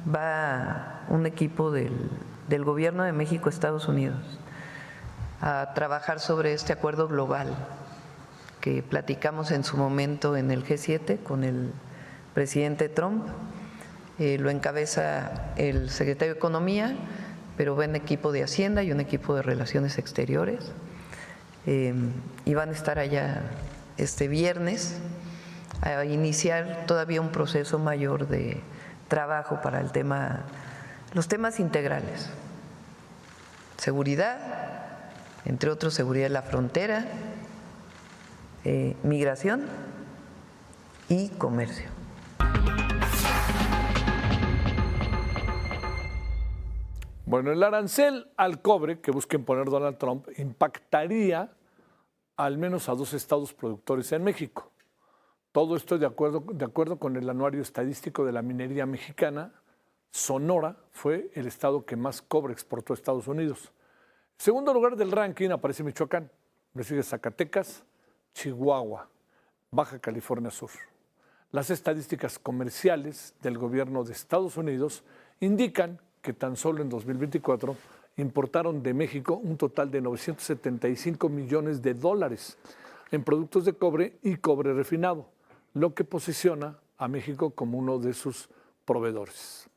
va un equipo del Gobierno de México, Estados Unidos, a trabajar sobre este acuerdo global que platicamos en su momento en el G7 con el presidente Trump. Lo encabeza el secretario de Economía, pero va un equipo de Hacienda y un equipo de Relaciones Exteriores. Y van a estar allá este viernes a iniciar todavía un proceso mayor de trabajo para los temas integrales. Seguridad, entre otros, seguridad de la frontera, migración y comercio. Bueno, el arancel al cobre que busca imponer Donald Trump impactaría al menos a 2 estados productores en México. Todo esto de acuerdo con el anuario estadístico de la minería mexicana. Sonora fue el estado que más cobre exportó a Estados Unidos. En segundo lugar del ranking aparece Michoacán, le sigue Zacatecas, Chihuahua, Baja California Sur. Las estadísticas comerciales del gobierno de Estados Unidos indican que tan solo en 2024 importaron de México un total de $975 millones en productos de cobre y cobre refinado, lo que posiciona a México como uno de sus proveedores.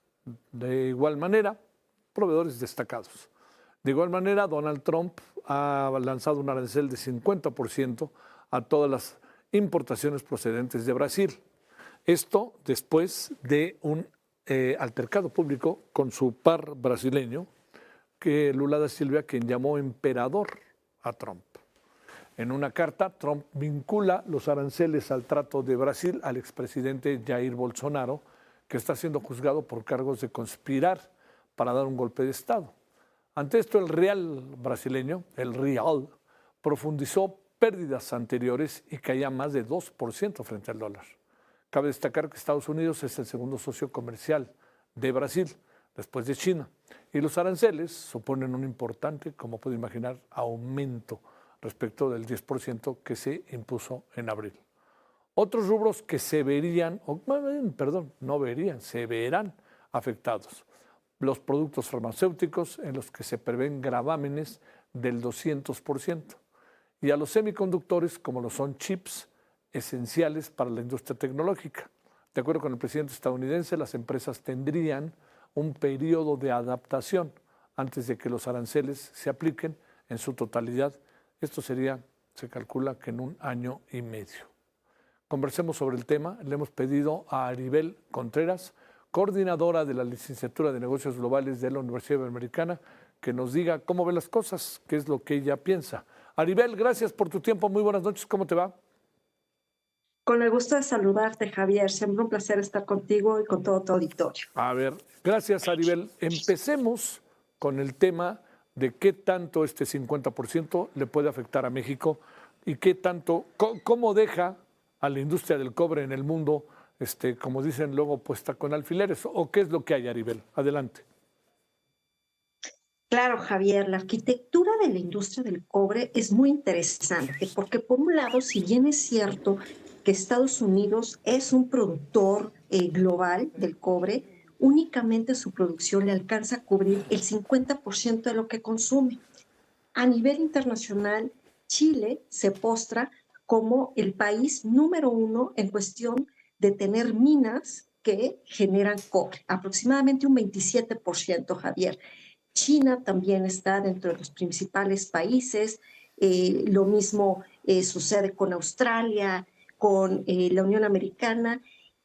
De igual manera, proveedores destacados. De igual manera, Donald Trump ha lanzado un arancel de 50% a todas las importaciones procedentes de Brasil. Esto después de un altercado público con su par brasileño, que Lula da Silva, quien llamó emperador a Trump. En una carta, Trump vincula los aranceles al trato de Brasil al expresidente Jair Bolsonaro, que está siendo juzgado por cargos de conspirar para dar un golpe de Estado. Ante esto, el real brasileño, el real, profundizó pérdidas anteriores y caía más de 2% frente al dólar. Cabe destacar que Estados Unidos es el segundo socio comercial de Brasil, después de China, y los aranceles suponen un importante, como puede imaginar, aumento respecto del 10% que se impuso en abril. Otros rubros que se verán afectados. Los productos farmacéuticos, en los que se prevén gravámenes del 200%, y a los semiconductores, como lo son chips esenciales para la industria tecnológica. De acuerdo con el presidente estadounidense, las empresas tendrían un periodo de adaptación antes de que los aranceles se apliquen en su totalidad. Esto sería, se calcula que en 1 año y medio. Conversemos sobre el tema. Le hemos pedido a Aribel Contreras, coordinadora de la Licenciatura de Negocios Globales de la Universidad Iberoamericana, que nos diga cómo ve las cosas, qué es lo que ella piensa. Aribel, gracias por tu tiempo. Muy buenas noches. ¿Cómo te va? Con el gusto de saludarte, Javier. Siempre un placer estar contigo y con todo tu auditorio. A ver, gracias, Aribel. Empecemos con el tema de qué tanto este 50% le puede afectar a México y qué tanto, cómo deja a la industria del cobre en el mundo, como dicen luego, puesta con alfileres, o qué es lo que hay, Aribel. Adelante. Claro, Javier, la arquitectura de la industria del cobre es muy interesante porque, por un lado, si bien es cierto que Estados Unidos es un productor global del cobre, únicamente su producción le alcanza a cubrir el 50% de lo que consume. A nivel internacional, Chile se postra como el país número 1 en cuestión de tener minas que generan cobre, aproximadamente un 27%, Javier. China también está dentro de los principales países, lo mismo sucede con Australia, con la Unión Americana,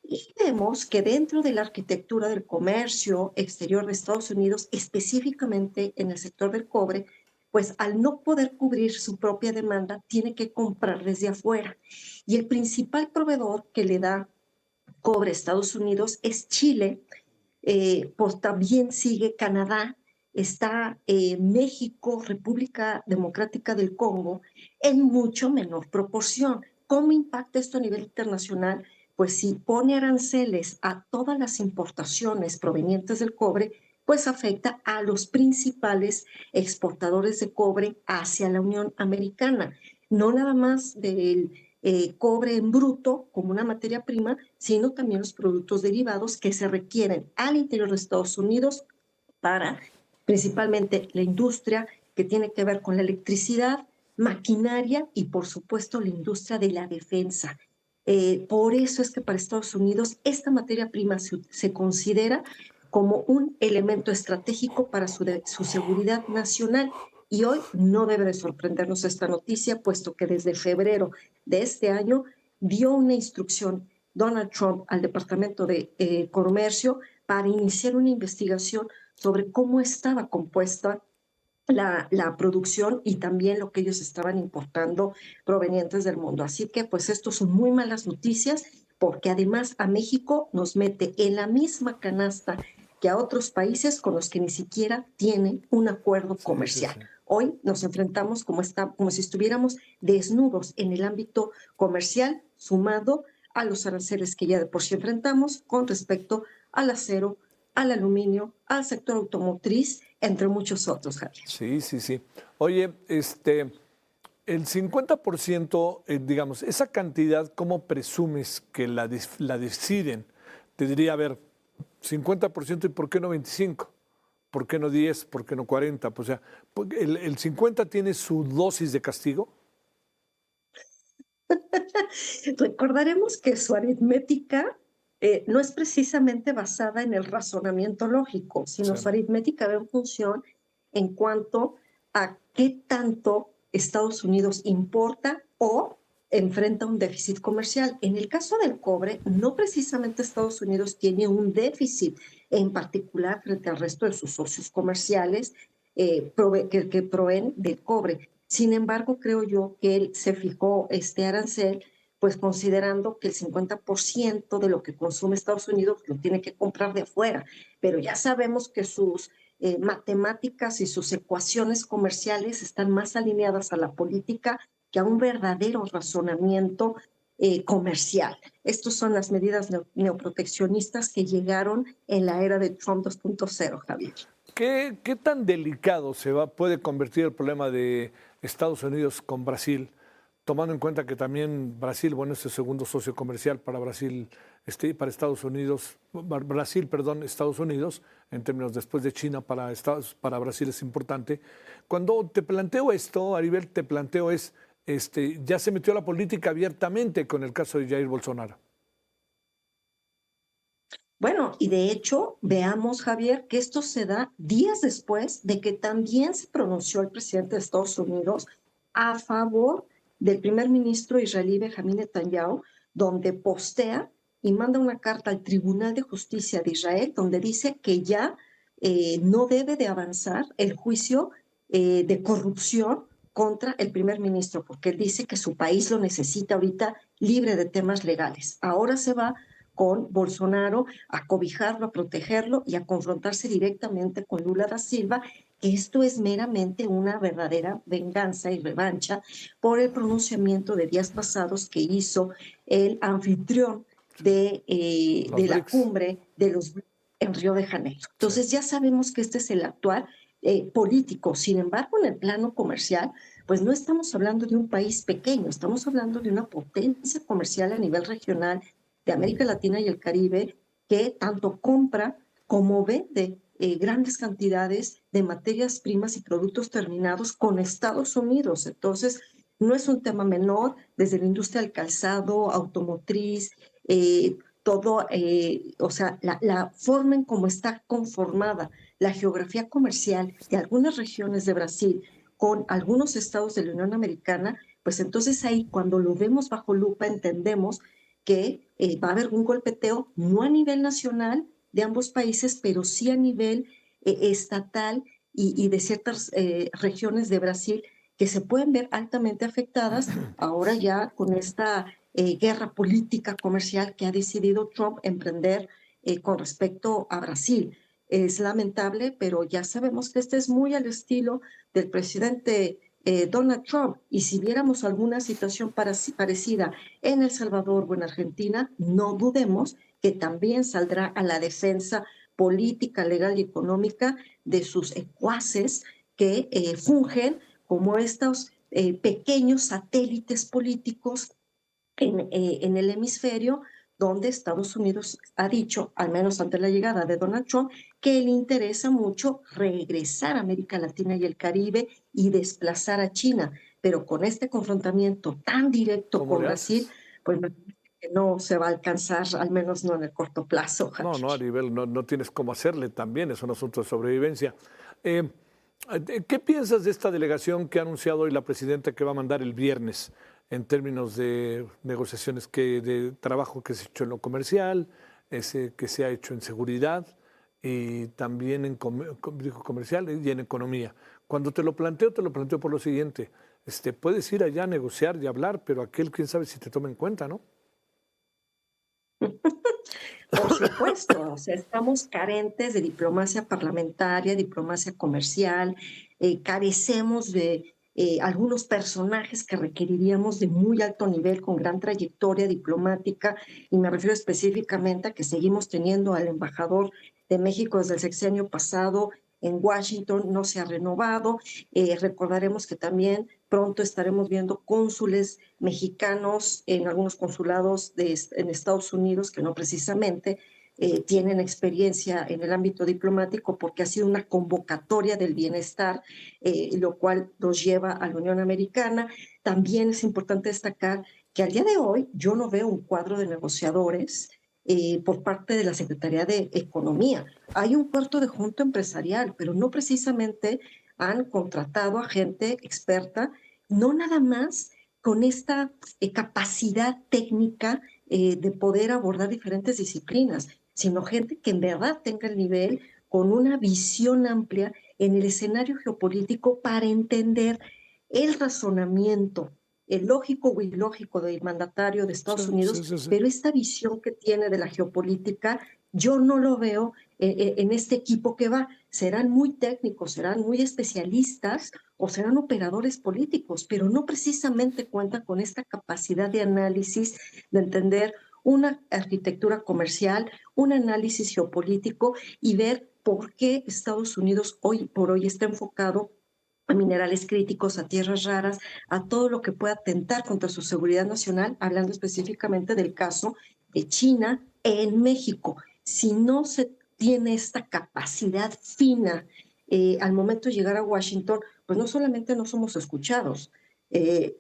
y vemos que dentro de la arquitectura del comercio exterior de Estados Unidos, específicamente en el sector del cobre, pues al no poder cubrir su propia demanda, tiene que comprar desde afuera. Y el principal proveedor que le da cobre a Estados Unidos es Chile, pues también sigue Canadá, está México, República Democrática del Congo, en mucho menor proporción. ¿Cómo impacta esto a nivel internacional? Pues si pone aranceles a todas las importaciones provenientes del cobre, pues afecta a los principales exportadores de cobre hacia la Unión Americana, no nada más del cobre en bruto como una materia prima, sino también los productos derivados que se requieren al interior de Estados Unidos para principalmente la industria que tiene que ver con la electricidad, maquinaria y por supuesto la industria de la defensa. Por eso es que para Estados Unidos esta materia prima se considera como un elemento estratégico para su seguridad nacional. Y hoy no debe de sorprendernos esta noticia, puesto que desde febrero de este año dio una instrucción Donald Trump al Departamento de Comercio para iniciar una investigación sobre cómo estaba compuesta la producción y también lo que ellos estaban importando provenientes del mundo. Así que pues esto son muy malas noticias porque además a México nos mete en la misma canasta que a otros países con los que ni siquiera tienen un acuerdo comercial. Sí, sí, sí. Hoy nos enfrentamos como si estuviéramos desnudos en el ámbito comercial, sumado a los aranceles que ya de por sí enfrentamos con respecto al acero, al aluminio, al sector automotriz, entre muchos otros, Javier. Sí, sí, sí. Oye, el 50%, digamos, esa cantidad, ¿cómo presumes que la deciden? Te diría, a ver, 50% y ¿por qué no 25%? ¿Por qué no 10%? ¿Por qué no 40%? O sea, ¿el 50% tiene su dosis de castigo? Recordaremos que su aritmética no es precisamente basada en el razonamiento lógico, sino su aritmética va en función en cuanto a qué tanto Estados Unidos importa o enfrenta un déficit comercial. En el caso del cobre, no precisamente Estados Unidos tiene un déficit, en particular frente al resto de sus socios comerciales que proveen del cobre. Sin embargo, creo yo que él se fijó este arancel pues considerando que el 50% de lo que consume Estados Unidos lo tiene que comprar de afuera, pero ya sabemos que sus matemáticas y sus ecuaciones comerciales están más alineadas a la política que a un verdadero razonamiento comercial. Estas son las medidas neoproteccionistas que llegaron en la era de Trump 2.0, Javier. ¿Qué tan delicado puede convertir el problema de Estados Unidos con Brasil? Tomando en cuenta que también Brasil, bueno, es el segundo socio comercial para Brasil, para Estados Unidos, Estados Unidos, en términos después de China, para Brasil es importante. Cuando te planteo esto, Aribel, ya se metió la política abiertamente con el caso de Jair Bolsonaro. Bueno, y de hecho, veamos, Javier, que esto se da días después de que también se pronunció el presidente de Estados Unidos a favor del primer ministro israelí Benjamín Netanyahu, donde postea y manda una carta al Tribunal de Justicia de Israel, donde dice que ya no debe de avanzar el juicio de corrupción contra el primer ministro, porque él dice que su país lo necesita ahorita libre de temas legales. Ahora se va con Bolsonaro a cobijarlo, a protegerlo y a confrontarse directamente con Lula da Silva. Esto es meramente una verdadera venganza y revancha por el pronunciamiento de días pasados que hizo el anfitrión de la cumbre de los en Río de Janeiro. Entonces ya sabemos que este es el actual político. Sin embargo, en el plano comercial, pues no estamos hablando de un país pequeño, estamos hablando de una potencia comercial a nivel regional de América Latina y el Caribe que tanto compra como vende grandes cantidades de materias primas y productos terminados con Estados Unidos. Entonces, no es un tema menor, desde la industria del calzado, automotriz, o sea, la forma en cómo está conformada la geografía comercial de algunas regiones de Brasil con algunos estados de la Unión Americana, pues entonces ahí cuando lo vemos bajo lupa entendemos que va a haber un golpeteo no a nivel nacional de ambos países, pero sí a nivel estatal y de ciertas regiones de Brasil que se pueden ver altamente afectadas ahora ya con esta guerra política comercial que ha decidido Trump emprender con respecto a Brasil. Es lamentable, pero ya sabemos que este es muy al estilo del presidente Donald Trump. Y si viéramos alguna situación parecida en El Salvador o en Argentina, no dudemos que también saldrá a la defensa política, legal y económica de sus secuaces que fungen como estos pequeños satélites políticos en el hemisferio, donde Estados Unidos ha dicho, al menos ante la llegada de Donald Trump, que le interesa mucho regresar a América Latina y el Caribe y desplazar a China. Pero con este confrontamiento tan directo ¿Cómo con le Brasil, haces? pues me parece que no se va a alcanzar, al menos no en el corto plazo, No, Javier. no, a nivel, no tienes cómo hacerle también, es un asunto de sobrevivencia. Eh, ¿Qué piensas de esta delegación que ha anunciado hoy la presidenta que va a mandar el viernes en términos de negociaciones de trabajo que se ha hecho en lo comercial, que se ha hecho en seguridad y también en dijo comercial y en economía? Cuando te lo planteo por lo siguiente, puedes ir allá a negociar y hablar, pero aquel quién sabe si te toma en cuenta, ¿no? Por supuesto, o sea, estamos carentes de diplomacia parlamentaria, diplomacia comercial, carecemos de algunos personajes que requeriríamos de muy alto nivel, con gran trayectoria diplomática, y me refiero específicamente a que seguimos teniendo al embajador de México desde el sexenio pasado en Washington, no se ha renovado. Recordaremos que también pronto estaremos viendo cónsules mexicanos en algunos consulados en Estados Unidos que no precisamente tienen experiencia en el ámbito diplomático, porque ha sido una convocatoria del bienestar, lo cual nos lleva a la Unión Americana. También es importante destacar que al día de hoy yo no veo un cuadro de negociadores por parte de la Secretaría de Economía. Hay un cuarto de junta empresarial, pero no precisamente han contratado a gente experta, no nada más con esta capacidad técnica de poder abordar diferentes disciplinas, sino gente que en verdad tenga el nivel, con una visión amplia en el escenario geopolítico para entender el razonamiento, el lógico o ilógico del mandatario de Sí, Estados Unidos, sí, sí, sí. pero esta visión que tiene de la geopolítica, yo no lo veo en este equipo que va. Serán muy técnicos, serán muy especialistas o serán operadores políticos, pero no precisamente cuentan con esta capacidad de análisis, de entender una arquitectura comercial, un análisis geopolítico y ver por qué Estados Unidos hoy por hoy está enfocado a minerales críticos, a tierras raras, a todo lo que pueda atentar contra su seguridad nacional, hablando específicamente del caso de China en México. Si no se tiene esta capacidad fina al momento de llegar a Washington, pues no solamente no somos escuchados, eh,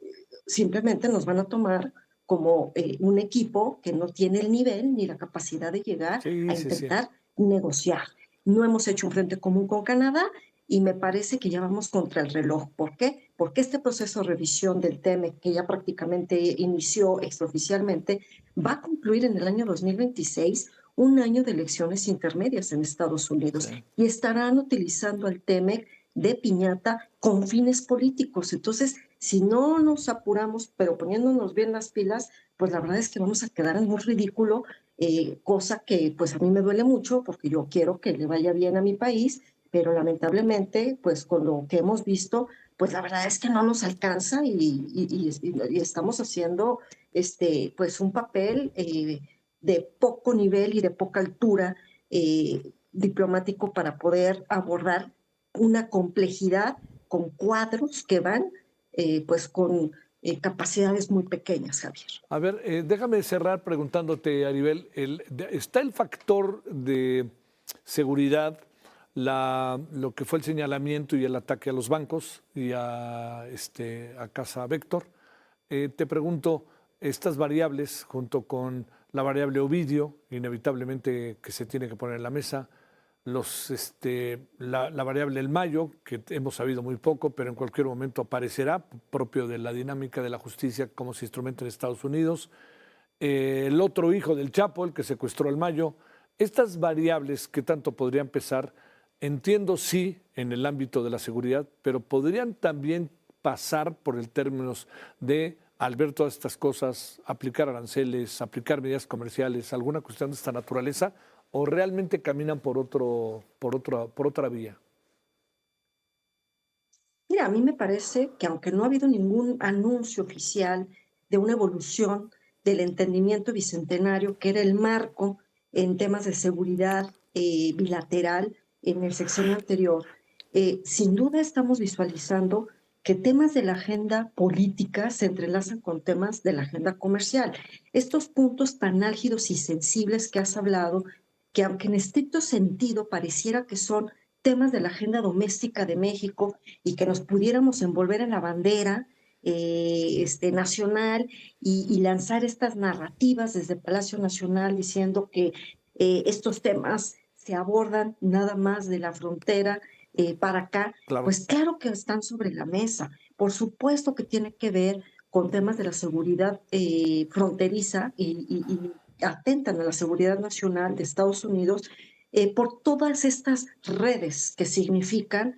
simplemente nos van a tomar como un equipo que no tiene el nivel ni la capacidad de llegar Sí, a sí, sí. intentar negociar. No hemos hecho un frente común con Canadá y me parece que ya vamos contra el reloj. ¿Por qué? Porque este proceso de revisión del TEMEC, que ya prácticamente inició extraoficialmente, va a concluir en el año 2026, un año de elecciones intermedias en Estados Unidos, Sí. y estarán utilizando el TEMEC de piñata con fines políticos. Entonces, si no nos apuramos, pero poniéndonos bien las pilas, pues la verdad es que vamos a quedar en un ridículo, cosa que pues a mí me duele mucho porque yo quiero que le vaya bien a mi país, pero lamentablemente, pues con lo que hemos visto, pues la verdad es que no nos alcanza y estamos haciendo pues un papel de poco nivel y de poca altura diplomático para poder abordar una complejidad con cuadros que van pues con capacidades muy pequeñas, Javier. A ver, déjame cerrar preguntándote, Aribel, ¿está el factor de seguridad, lo que fue el señalamiento y el ataque a los bancos y a Casa Vector? Te pregunto, estas variables, junto con la variable Ovidio, inevitablemente que se tiene que poner en la mesa, la variable El Mayo, que hemos sabido muy poco, pero en cualquier momento aparecerá, propio de la dinámica de la justicia como se instrumenta en Estados Unidos. El otro hijo del Chapo, el que secuestró al Mayo. Estas variables que tanto podrían pesar, entiendo sí en el ámbito de la seguridad, pero podrían también pasar por el términos de, al ver todas estas cosas, aplicar aranceles, aplicar medidas comerciales, alguna cuestión de esta naturaleza, o realmente caminan por otra vía. Mira, a mí me parece que aunque no ha habido ningún anuncio oficial de una evolución del entendimiento bicentenario, que era el marco en temas de seguridad bilateral en el sexenio anterior, sin duda estamos visualizando que temas de la agenda política se entrelazan con temas de la agenda comercial. Estos puntos tan álgidos y sensibles que has hablado, que aunque en estricto sentido pareciera que son temas de la agenda doméstica de México y que nos pudiéramos envolver en la bandera nacional y lanzar estas narrativas desde Palacio Nacional diciendo que estos temas se abordan nada más de la frontera para acá, Claro. pues claro que están sobre la mesa. Por supuesto que tiene que ver con temas de la seguridad fronteriza y atentan a la seguridad nacional de Estados Unidos por todas estas redes que significan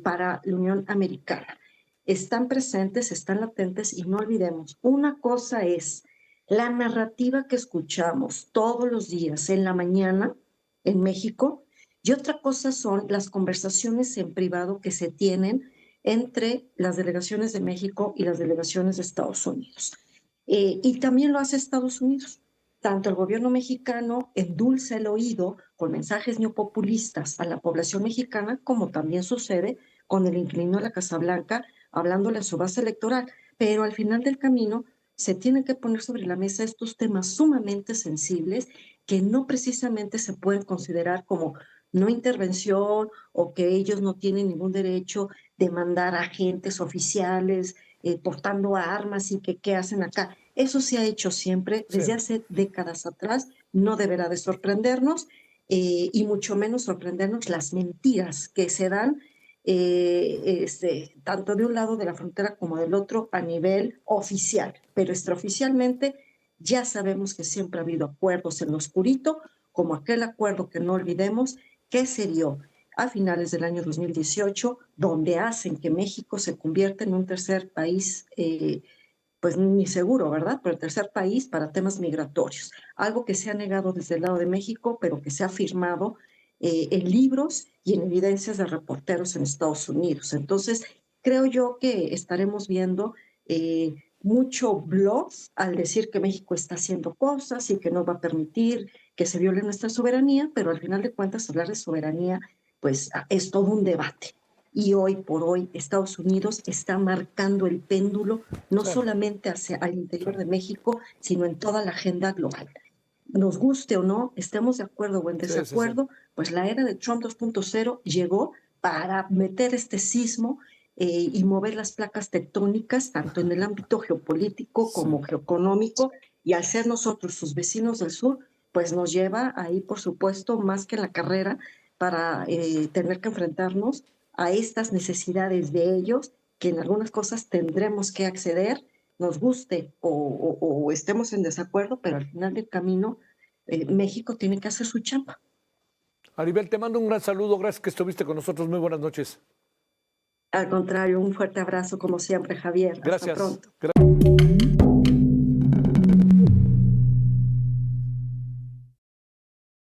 para la Unión Americana. Están presentes, están latentes y no olvidemos, una cosa es la narrativa que escuchamos todos los días en la mañana en México y otra cosa son las conversaciones en privado que se tienen entre las delegaciones de México y las delegaciones de Estados Unidos. Y también lo hace Estados Unidos. Tanto el gobierno mexicano endulza el oído con mensajes neopopulistas a la población mexicana, como también sucede con el inquilino de la Casa Blanca, hablándole a su base electoral. Pero al final del camino se tienen que poner sobre la mesa estos temas sumamente sensibles que no precisamente se pueden considerar como no intervención o que ellos no tienen ningún derecho de mandar agentes oficiales portando armas y que qué hacen acá. Eso se ha hecho siempre, desde hace décadas atrás, no deberá de sorprendernos y mucho menos sorprendernos las mentiras que se dan tanto de un lado de la frontera como del otro a nivel oficial, pero extraoficialmente ya sabemos que siempre ha habido acuerdos en lo oscurito, como aquel acuerdo que no olvidemos que se dio a finales del año 2018, donde hacen que México se convierta en un tercer país, pues ni seguro, ¿verdad? Pero el tercer país para temas migratorios. Algo que se ha negado desde el lado de México, pero que se ha firmado en libros y en evidencias de reporteros en Estados Unidos. Entonces, creo yo que estaremos viendo mucho bluff al decir que México está haciendo cosas y que no va a permitir que se viole nuestra soberanía, pero al final de cuentas hablar de soberanía pues es todo un debate. Y hoy por hoy Estados Unidos está marcando el péndulo no solamente hacia el interior de México, sino en toda la agenda global. Nos guste o no, estemos de acuerdo o en desacuerdo, pues la era de Trump 2.0 llegó para meter este sismo y mover las placas tectónicas, tanto en el ámbito geopolítico como geoeconómico, y al ser nosotros sus vecinos del sur, pues nos lleva ahí, por supuesto, más que en la carrera, para tener que enfrentarnos a estas necesidades de ellos, que en algunas cosas tendremos que acceder, nos guste o estemos en desacuerdo, pero al final del camino México tiene que hacer su chamba. Maribel, te mando un gran saludo, gracias que estuviste con nosotros, muy buenas noches. Al contrario, un fuerte abrazo como siempre, Javier. Gracias. Hasta pronto.